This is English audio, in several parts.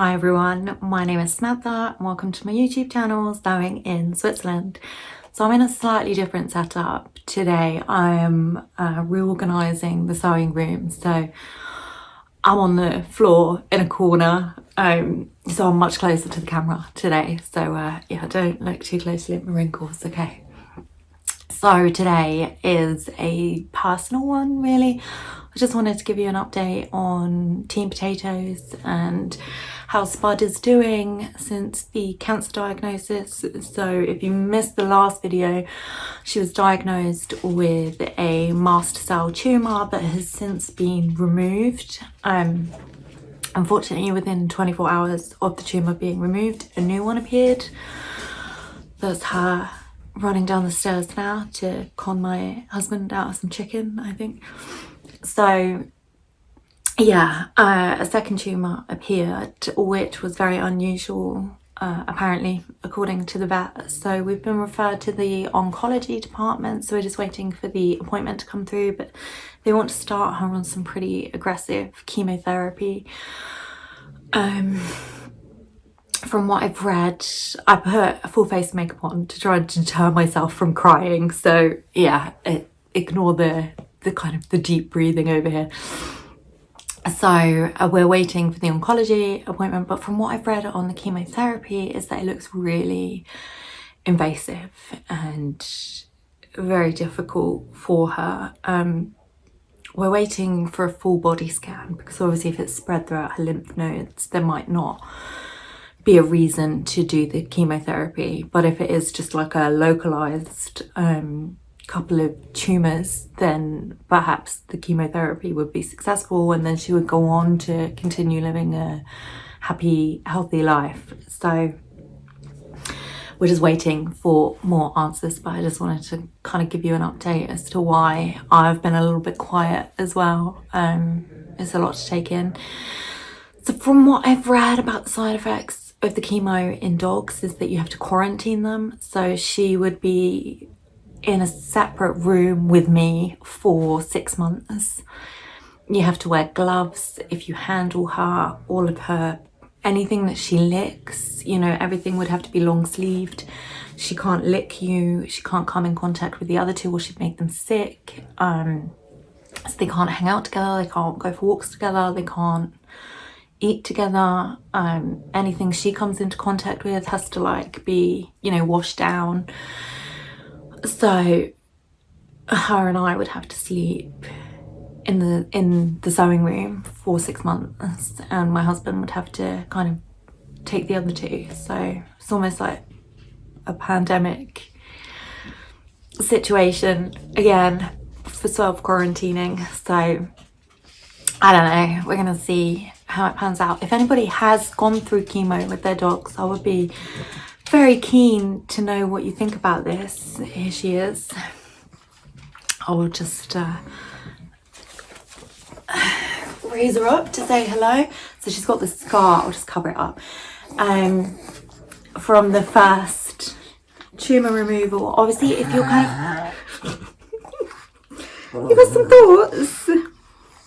Hi everyone, my name is Samantha and welcome to my YouTube channel, Sewing in Switzerland. So I'm in a slightly different setup today. I'm reorganising the sewing room, so I'm on the floor in a corner, so I'm much closer to the camera today. So yeah, don't look too closely at my wrinkles, okay? So today is a personal one, really. I just wanted to give you an update on Team Potatoes and how Spud is doing since the cancer diagnosis. So if you missed the last video, she was diagnosed with a mast cell tumour that has since been removed. Unfortunately, within 24 hours of the tumour being removed, a new one appeared. That's her running down the stairs now to con my husband out of some chicken, I think. So yeah, a second tumour appeared, which was very unusual, apparently, according to the vet. So we've been referred to the oncology department, so we're just waiting for the appointment to come through, but they want to start her on some pretty aggressive chemotherapy. From what I've read, I put a full face of makeup on to try and deter myself from crying. So yeah, ignore the kind of the deep breathing over here. So we're waiting for the oncology appointment, but from what I've read on the chemotherapy is that it looks really invasive and very difficult for her. We're waiting for a full body scan because obviously if it's spread throughout her lymph nodes, there might not be a reason to do the chemotherapy. But if it is just like a localized couple of tumours, then perhaps the chemotherapy would be successful and then she would go on to continue living a happy, healthy life. So we're just waiting for more answers, but I just wanted to kind of give you an update as to why I've been a little bit quiet as well. It's a lot to take in. So from what I've read about the side effects of the chemo in dogs is that you have to quarantine them. So she would be in a separate room with me for 6 months. You have to wear gloves if you handle her, all of her, anything that she licks, you know, everything would have to be long sleeved. She can't lick you, she can't come in contact with the other two or she'd make them sick. So they can't hang out together, they can't go for walks together, they can't eat together. Anything she comes into contact with has to like be, you know, washed down. So her and I would have to sleep in the sewing room for 6 months and my husband would have to kind of take the other two. So it's almost like a pandemic situation again for self-quarantining. So I don't know, we're gonna see how it pans out. If anybody has gone through chemo with their dogs, I would be very keen to know what you think about this. Here she is. I will just raise her up to say hello. So she's got this scar, I'll just cover it up, from the first tumour removal. Obviously, if you're kind of you got some thoughts.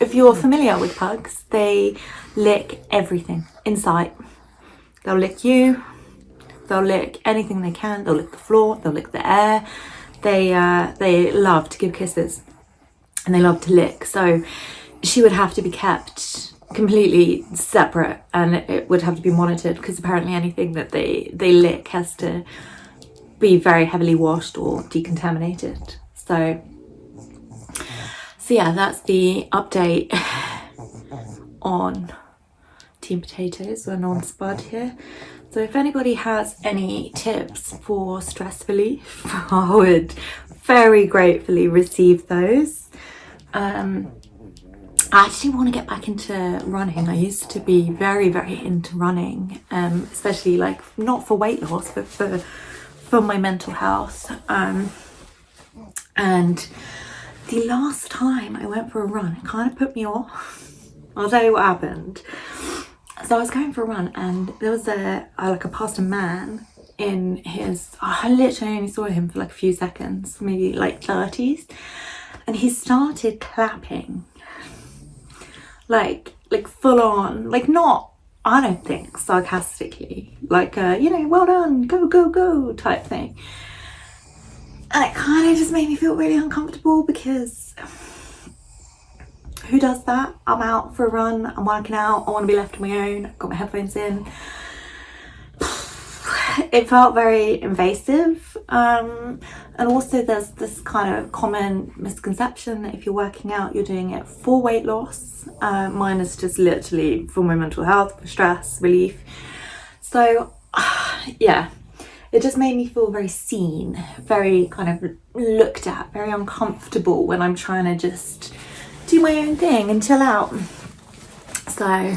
If you're familiar with pugs, they lick everything in sight. They'll lick you, they'll lick anything they can, they'll lick the floor, they'll lick the air. They love to give kisses and they love to lick. So she would have to be kept completely separate and it would have to be monitored because apparently anything that they lick has to be very heavily washed or decontaminated. So yeah, that's the update on Team Potatoes and on Spud here. So if anybody has any tips for stress relief, I would very gratefully receive those. I actually want to get back into running. I used to be very, very into running, especially like not for weight loss, but for my mental health. And the last time I went for a run, it kind of put me off. I'll tell you what happened. So I was going for a run and there was I passed a man in his, I literally only saw him for like a few seconds, maybe like 30s. And he started clapping, like full on, like not I don't think sarcastically, like you know, well done, go go go type thing. And it kind of just made me feel really uncomfortable, because who does that? I'm out for a run, I'm working out, I want to be left on my own, I've got my headphones in. It felt very invasive, and also there's this kind of common misconception that if you're working out, you're doing it for weight loss. Mine is just literally for my mental health, for stress relief. So yeah, it just made me feel very seen, very kind of looked at, very uncomfortable when I'm trying to just do my own thing and chill out. So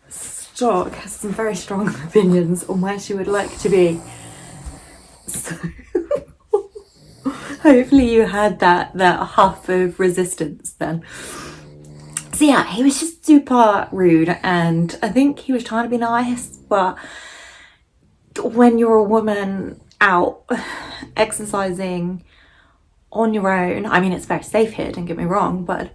Stock has some very strong opinions on where she would like to be. So hopefully you had that huff of resistance then. So yeah, he was just super rude, and I think he was trying to be nice, but when you're a woman out exercising on your own, I mean, it's very safe here, don't get me wrong, but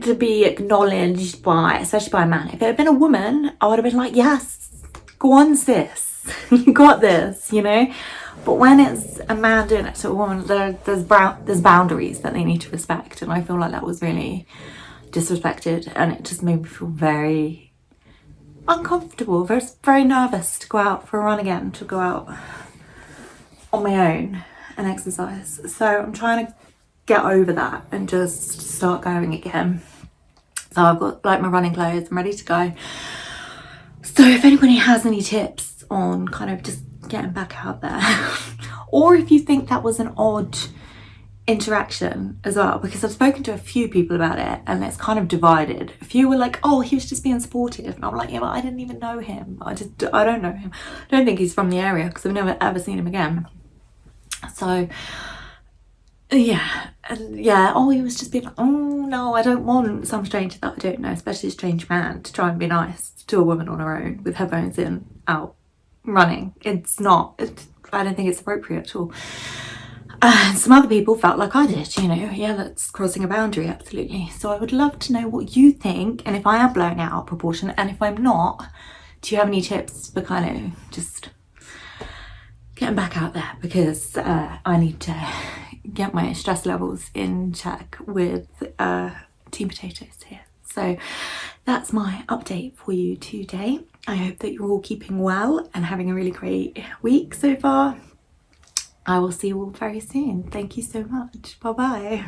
to be acknowledged by, especially by a man, if it had been a woman, I would have been like, yes, go on sis, you got this, you know. But when it's a man doing it to a woman, there's boundaries that they need to respect, and I feel like that was really disrespected, and it just made me feel very uncomfortable, very nervous to go out for a run again, to go out on my own and exercise. So I'm trying to get over that and just start going again. So I've got like my running clothes, I'm ready to go. So if anybody has any tips on kind of just getting back out there, or if you think that was an odd interaction as well, because I've spoken to a few people about it and it's kind of divided. A few were like, oh, he was just being supportive, and I'm like, yeah, but I didn't even know him. I don't know him. I don't think he's from the area because I've never ever seen him again. So yeah, and yeah, oh, he was just being like, oh no, I don't want some stranger that I don't know, especially a strange man, to try and be nice to a woman on her own with headphones in, out running. I don't think it's appropriate at all. And some other people felt like I did, you know, yeah, that's crossing a boundary, absolutely. So I would love to know what you think, and if I am blowing it out of proportion, and if I'm not, do you have any tips for kind of just getting back out there? Because I need to get my stress levels in check with team potatoes here. So that's my update for you today. I hope that you're all keeping well and having a really great week so far. I will see you all very soon. Thank you so much. Bye bye.